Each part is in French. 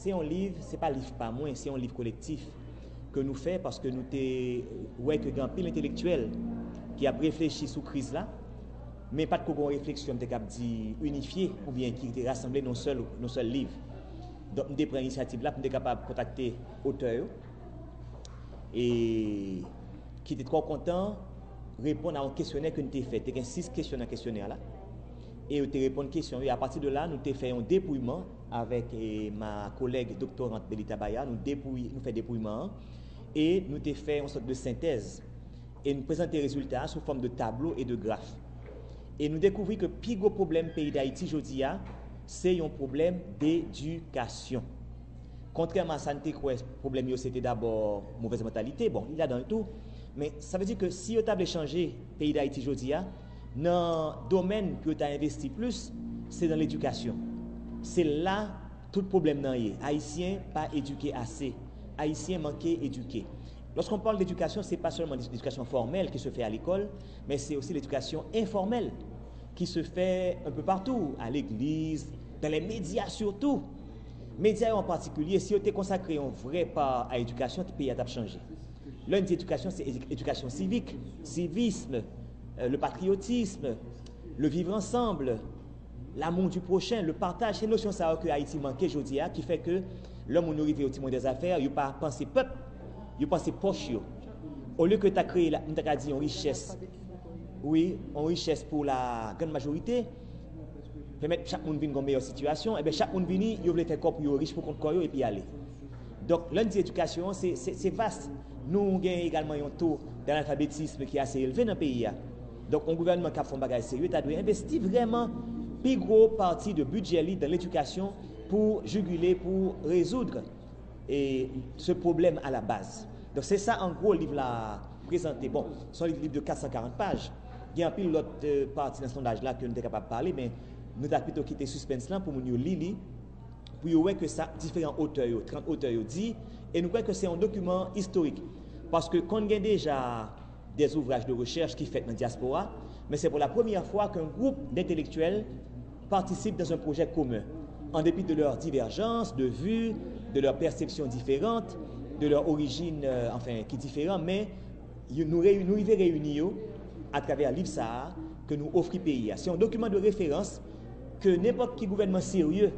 c'est un livre, c'est pas un livre pas moins, c'est un livre collectif que nous faisons parce que nous ouais que grand pile intellectuel qui a réfléchi sous crise là, mais pas de réflexion de cap dit unifiée ou bien qui était rassemblé dans seul livre. Donc nous pris l'initiative là pour être capable de contacter auteur et qui était trop content répondre à un questionnaire que nous avons fait. Il y a 6 questions dans le questionnaire là. Et nous avons répondu aux questions. Et à partir de là, nous avons fait un dépouillement avec ma collègue doctorante Belita Baya. Nous faisons un dépouillement et nous avons fait une sorte de synthèse. Et nous présentons les résultats sous forme de tableaux et de graphes. Et nous découvrons que le plus gros problème du pays d'Haïti aujourd'hui, c'est un problème d'éducation. Contrairement à ça, le problème c'était d'abord mauvaise mentalité. Bon, il y a dans le tout. Mais ça veut dire que si vous avez changé le pays d'Haïti aujourd'hui, dans le domaine que tu as investi plus, c'est dans l'éducation. C'est là tout le problème dans les Haïtiens pas éduqués assez. Haïtiens manqués éduqués. Lorsqu'on parle d'éducation, ce n'est pas seulement l'éducation formelle qui se fait à l'école, mais c'est aussi l'éducation informelle qui se fait un peu partout, à l'église, dans les médias surtout. Médias en particulier, si vous avez consacré un vrai part à l'éducation, le pays a changé. L'une des éducations, c'est l'éducation civique, civisme, le patriotisme, le vivre ensemble, l'amour du prochain, le partage. C'est une notion que Haïti manque aujourd'hui, qui fait que l'homme où nous arrivons au timon des affaires, il n'a pas pensé peuple, il pense poche. Au lieu que tu as créé une richesse, oui, une richesse pour la grande majorité, permettre chaque monde vienne dans une meilleure situation, et bien chaque monde vient, il veut faire corps pour riche pour compte et puis aller. Donc l'éducation, c'est vaste. Nous avons également un taux d'analphabétisme qui est assez élevé dans le pays. Donc un gouvernement qui a fait un bagage sérieux, tu doit investir vraiment plus gros partie de budget dans l'éducation pour juguler, pour résoudre ce problème à la base. Donc c'est ça en gros le livre là présenté. Bon, c'est un livre de 440 pages. Il y a un peu l'autre partie dans ce sondage-là que nous sommes capables de parler, mais nous avons plutôt quitté suspense là pour nous lire, pour voir que ça, différents auteurs, 30 auteurs dit, et nous croyons que c'est un document historique. Parce que quand on a déjà des ouvrages de recherche qui sont faits dans la diaspora, mais c'est pour la première fois qu'un groupe d'intellectuels participe dans un projet commun, en dépit de leurs divergences de vues, de leurs perceptions différentes, de leur origine, qui est différente, mais nous réunis à travers l'IFSA que nous offre le pays. C'est un document de référence que n'importe quel gouvernement sérieux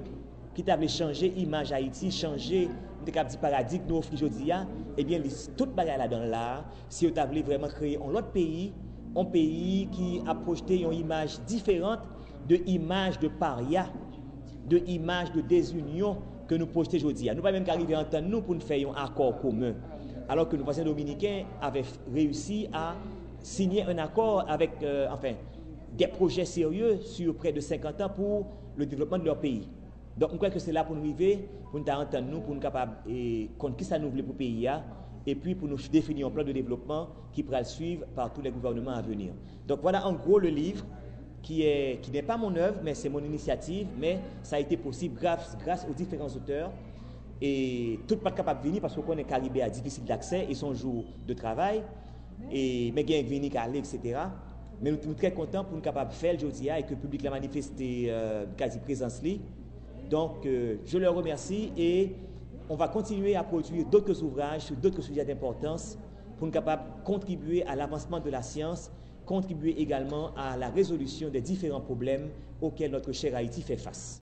qui t'a changer l'image Haïti, changer le paradigme nous offre aujourd'hui, eh bien, tout le bagage là-dedans là, si vous avez vraiment créer un autre pays, un pays qui a projeté une image différente de image de paria, de image de désunion que nous projetons aujourd'hui. Nous ne pouvons pas même arriver à entendre nous pour nous faire un accord commun. Alors que nos voisins dominicains avaient réussi à signer un accord avec des projets sérieux sur près de 50 ans pour le développement de leur pays. Donc, je crois que c'est là pour nous arriver, pour nous entendre, nous, pour nous capables et contre qui ça nous voulait pour le pays, et puis pour nous définir un plan de développement qui pourra le suivre par tous les gouvernements à venir. Donc, voilà en gros le livre qui n'est pas mon œuvre, mais c'est mon initiative, mais ça a été possible grâce aux différents auteurs. Et tout pas capable de venir parce qu'on est Caribé à difficile d'accès et son jour de travail, mais il y a venir aller, etc. Mais nous sommes très contents pour nous capables de faire aujourd'hui et que le public l'a manifesté quasi présence. Donc, je leur remercie et on va continuer à produire d'autres ouvrages sur d'autres sujets d'importance pour nous capables de contribuer à l'avancement de la science, contribuer également à la résolution des différents problèmes auxquels notre cher Haïti fait face.